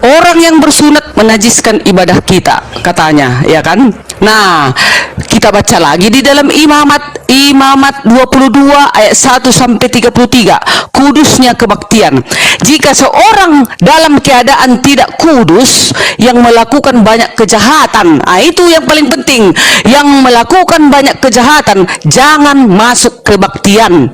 orang yang bersunat menajiskan ibadah kita, katanya, ya kan? Nah, kita baca lagi di dalam Imamat 22 ayat 1 sampai 33, kudusnya kebaktian. Jika seorang dalam keadaan tidak kudus yang melakukan banyak kejahatan, itu yang paling penting, yang melakukan banyak kejahatan jangan masuk kebaktian.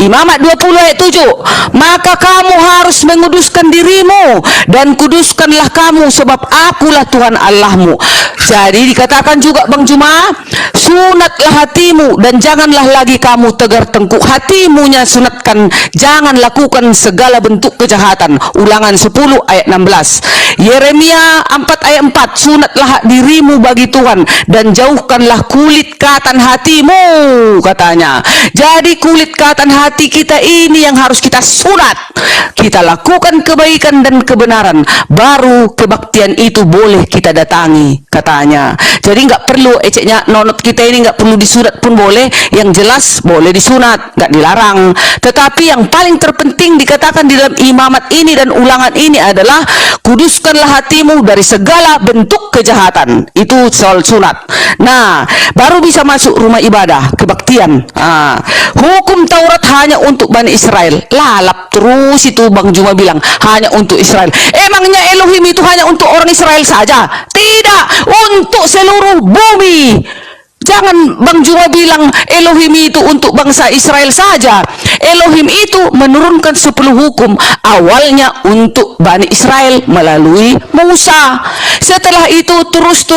Imamat 20 ayat 7, maka kamu harus menguduskan dirimu dan kuduskanlah kamu sebab akulah Tuhan Allahmu. Jadi dikatakan juga Bang Juma, sunatlah hatimu dan janganlah lagi kamu tegar tengkuk. Hatimunya sunatkan, jangan lakukan segala bentuk kejahatan. Ulangan 10 ayat 16. Yeremia 4 ayat 4, sunatlah dirimu bagi Tuhan dan jauhkanlah kulit katan hatimu, katanya. Jadi kulit katan hati kita ini yang harus kita sunat. Kita lakukan kebaikan dan kebenaran, baru kebaktian itu boleh kita datangi, katanya. Jadi nggak perlu eceknya nonot kita ini nggak perlu disunat pun boleh, yang jelas boleh disunat, nggak dilarang. Tetapi yang paling terpenting dikatakan di dalam Imamat ini dan Ulangan ini adalah kuduskanlah hatimu dari segala bentuk kejahatan. Itu soal sunat. Nah, baru bisa masuk rumah ibadah, kebaktian. Hukum Taurat hanya untuk Bani Israel. Lalap terus itu Bang Juma bilang hanya untuk Israel. Emangnya Elohim itu hanya untuk orang Israel saja? Tidak, untuk seluruh bumi. Jangan Bang Juma bilang Elohim itu untuk bangsa Israel saja. Elohim itu menurunkan 10 hukum awalnya untuk Bani Israel melalui Musa. Setelah itu terus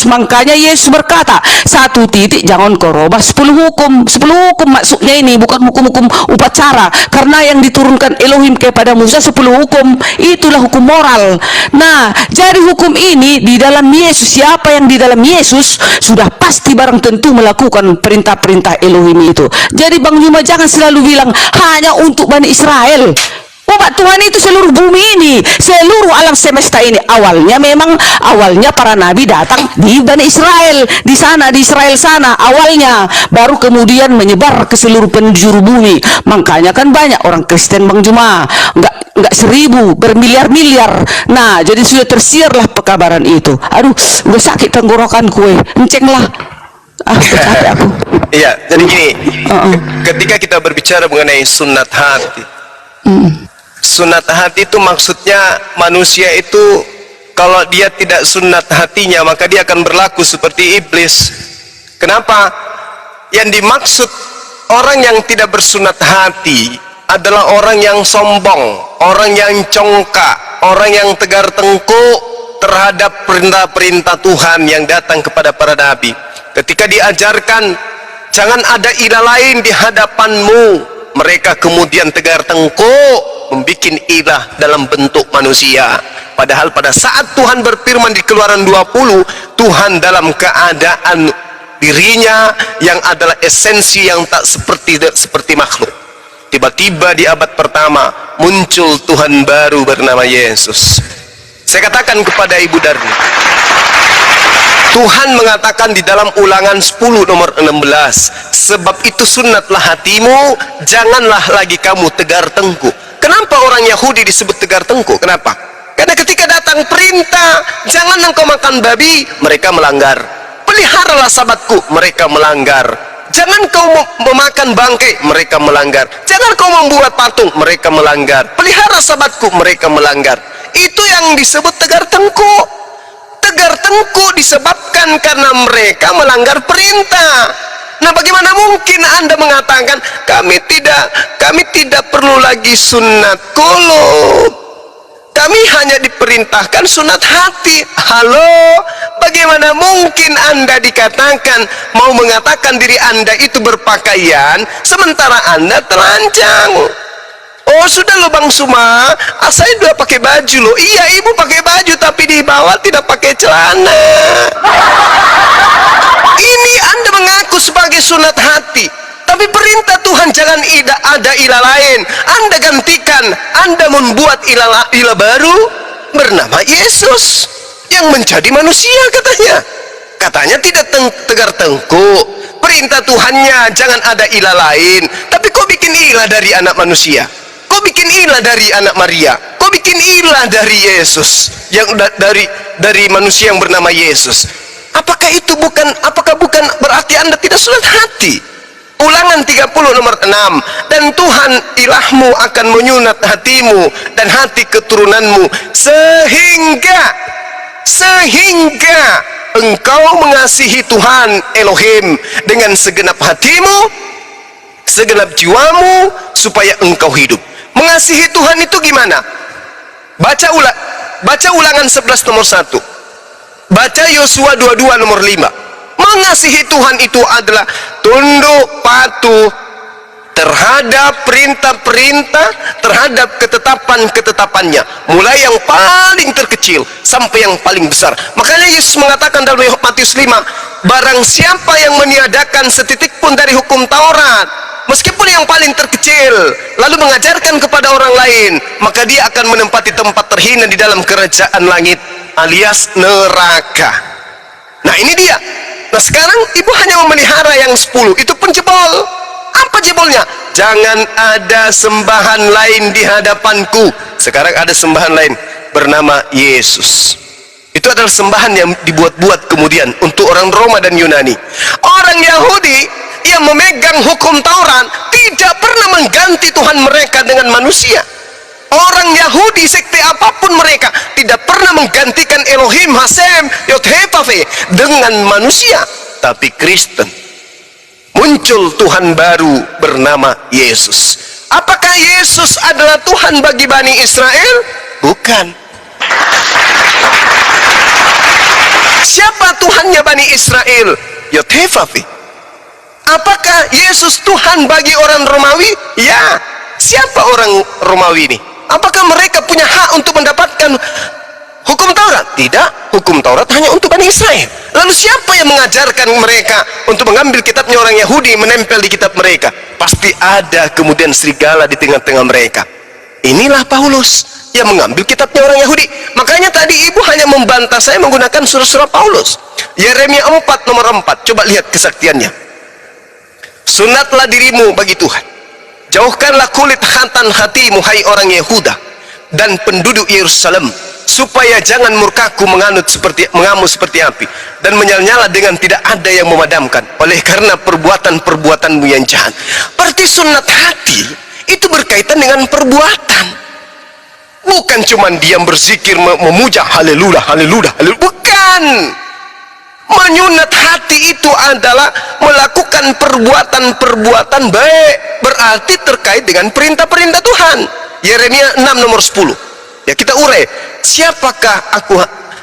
makanya Yesus berkata, satu titik jangan kau robah 10 hukum. 10 hukum maksudnya ini bukan hukum-hukum upacara, karena yang diturunkan Elohim kepada Musa 10 hukum, itulah hukum moral. Nah, jadi hukum ini di dalam Yesus, siapa yang di dalam Yesus sudah pasti barang tentu melakukan perintah-perintah Elohim itu. Jadi Bang Juma jangan selalu bilang hanya untuk Bani Israel. Umat Tuhan itu seluruh bumi ini, seluruh alam semesta ini. Awalnya para nabi datang di Bani Israel, di sana, di Israel sana awalnya, baru kemudian menyebar ke seluruh penjuru bumi. Makanya kan banyak orang Kristen Bang Juma, enggak 1000, bermiliar-miliar. Nah, jadi sudah tersiarlah pekabaran itu. Aduh, udah sakit tenggorokan kue, enceng lah. Capek aku. Iya, jadi gini, ketika kita berbicara mengenai sunat hati, sunat hati itu maksudnya manusia itu kalau dia tidak sunat hatinya maka dia akan berlaku seperti iblis. Kenapa? Yang dimaksud orang yang tidak bersunat hati adalah orang yang sombong, orang yang congkak, orang yang tegar tengkuk terhadap perintah-perintah Tuhan yang datang kepada para nabi. Ketika diajarkan jangan ada ilah lain di hadapanmu, mereka kemudian tegar tengkuk membuat ilah dalam bentuk manusia. Padahal pada saat Tuhan berfirman di Keluaran 20, Tuhan dalam keadaan dirinya yang adalah esensi yang tak seperti makhluk. Tiba-tiba di abad pertama muncul Tuhan baru bernama Yesus. Saya katakan kepada Ibu Darni, Tuhan mengatakan di dalam Ulangan 10 nomor 16, sebab itu sunatlah hatimu, janganlah lagi kamu tegar tengkuk. Kenapa orang Yahudi disebut tegar tengkuk? Kenapa? Karena ketika datang perintah, jangan engkau makan babi, mereka melanggar. Peliharalah sabatku, mereka melanggar. Jangan kau memakan bangkai, mereka melanggar. Jangan kau membuat patung, mereka melanggar. Pelihara sabatku, mereka melanggar. Itu yang disebut tegar tengkuk. Tegar tengkuk disebabkan karena mereka melanggar perintah. Nah, bagaimana mungkin Anda mengatakan kami tidak perlu lagi sunat qulub, kami hanya diperintahkan sunat hati? Halo, bagaimana mungkin Anda dikatakan mau mengatakan diri Anda itu berpakaian sementara Anda telanjang? Oh sudah loh Bang Suma, saya udah pakai baju loh. Iya, ibu pakai baju tapi di bawah tidak pakai celana. Ini Anda mengaku sebagai sunat hati, tapi perintah Tuhan jangan ada ilah lain. Anda gantikan, Anda membuat ilah baru bernama Yesus yang menjadi manusia katanya tidak tegar tengkuk. Perintah Tuhannya jangan ada ilah lain, tapi kok bikin ilah dari anak manusia? Kok bikin ilah dari anak Maria, kau bikin ilah dari Yesus, yang dari manusia yang bernama Yesus. Apakah bukan berarti Anda tidak sunat hati? Ulangan 30 nomor 6, dan Tuhan ilahmu akan menyunat hatimu dan hati keturunanmu sehingga engkau mengasihi Tuhan Elohim dengan segenap hatimu, segenap jiwamu, supaya engkau hidup. Mengasihi Tuhan itu gimana? Baca Ulangan 11 nomor 1. Baca Yosua 22 nomor 5. Mengasihi Tuhan itu adalah tunduk patuh terhadap perintah-perintah, terhadap ketetapan-ketetapannya, mulai yang paling terkecil sampai yang paling besar. Makanya Yesus mengatakan dalam Matius 5, barang siapa yang meniadakan setitik pun dari hukum Taurat, meskipun yang paling terkecil, lalu mengajarkan kepada orang lain, maka dia akan menempati tempat terhina di dalam kerajaan langit, alias neraka. Nah ini dia. Nah sekarang ibu hanya memelihara yang 10, itu pun jebol. Apa jebolnya? Jangan ada sembahan lain di hadapanku. Sekarang ada sembahan lain bernama Yesus. Itu adalah sembahan yang dibuat-buat kemudian untuk orang Roma dan Yunani. Orang Yahudi yang memegang hukum Taurat tidak pernah mengganti Tuhan mereka dengan manusia. Orang Yahudi sekte apapun mereka tidak pernah menggantikan Elohim, Hasem, Yod-Heh-Vav-Heh dengan manusia. Tapi Kristen muncul Tuhan baru bernama Yesus. Apakah Yesus adalah Tuhan bagi Bani Israel? Bukan. Siapa Tuhannya Bani Israel? Yod-Heh-Vav-Heh. Apakah Yesus Tuhan bagi orang Romawi? Ya. Siapa orang Romawi ini? Apakah mereka punya hak untuk mendapatkan hukum Taurat? Tidak, hukum Taurat hanya untuk Bani Israel. Lalu siapa yang mengajarkan mereka untuk mengambil kitabnya orang Yahudi, menempel di kitab mereka? Pasti ada kemudian serigala di tengah-tengah mereka. Inilah Paulus yang mengambil kitabnya orang Yahudi. Makanya tadi ibu hanya membantah saya menggunakan surah-surah Paulus. Yeremia 4 nomor 4, coba lihat kesaktiannya. Sunatlah dirimu bagi Tuhan, jauhkanlah kulit khantan hatimu, hai orang Yehuda dan penduduk Yerusalem, supaya jangan murkaku mengamuk seperti api dan menyala-nyala dengan tidak ada yang memadamkan oleh karena perbuatan-perbuatanmu yang jahat. Berarti sunat hati itu berkaitan dengan perbuatan, bukan cuma diam berzikir memuja haleluya haleluya haleluya. Bukan. Menyunat hati itu adalah melakukan perbuatan-perbuatan baik, berarti terkait dengan perintah-perintah Tuhan. Yeremia 6 nomor 10. Ya kita urai,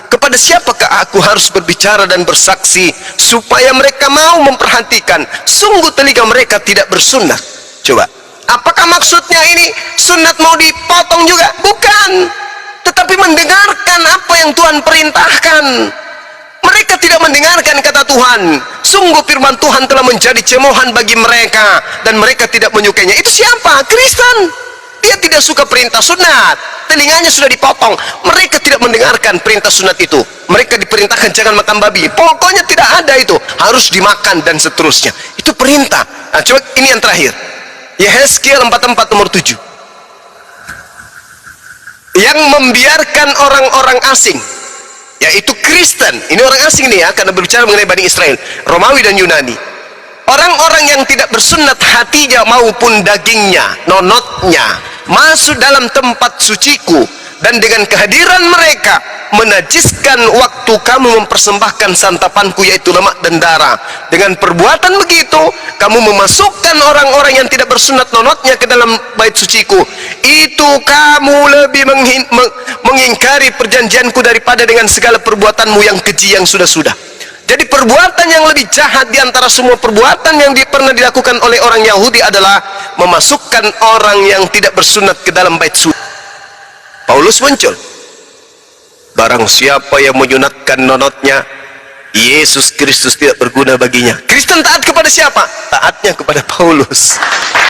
kepada siapakah aku harus berbicara dan bersaksi supaya mereka mau memperhatikan, sungguh telinga mereka tidak bersunat. Coba, apakah maksudnya ini sunat mau dipotong juga? Bukan, tetapi mendengarkan apa yang Tuhan perintahkan. Mereka tidak mendengarkan kata Tuhan. Sungguh firman Tuhan telah menjadi cemoohan bagi mereka dan mereka tidak menyukainya. Itu siapa? Kristen. Dia tidak suka perintah sunat, telinganya sudah dipotong. Mereka tidak mendengarkan perintah sunat itu. Mereka diperintahkan jangan makan babi, pokoknya tidak ada itu, harus dimakan dan seterusnya. Itu perintah. Nah coba ini yang terakhir, Yehezkiel 44 nomor 7. Yang membiarkan orang-orang asing, yaitu Kristen, ini orang asing nih ya, karena berbicara mengenai Bani Israel, Romawi dan Yunani. Orang-orang yang tidak bersunat hatinya maupun dagingnya, nonotnya, masuk dalam tempat suciku, dan dengan kehadiran mereka menajiskan waktu kamu mempersembahkan santapanku, yaitu lemak dan darah. Dengan perbuatan begitu kamu memasukkan orang-orang yang tidak bersunat nonotnya ke dalam bait suciku. Itu kamu lebih mengingkari perjanjianku daripada dengan segala perbuatanmu yang keji yang sudah-sudah. Jadi perbuatan yang lebih jahat di antara semua perbuatan yang pernah dilakukan oleh orang Yahudi adalah memasukkan orang yang tidak bersunat ke dalam bait suci. Paulus muncul. Barang siapa yang menyunatkan nonotnya, Yesus Kristus tidak berguna baginya. Kristen taat kepada siapa? Taatnya kepada Paulus.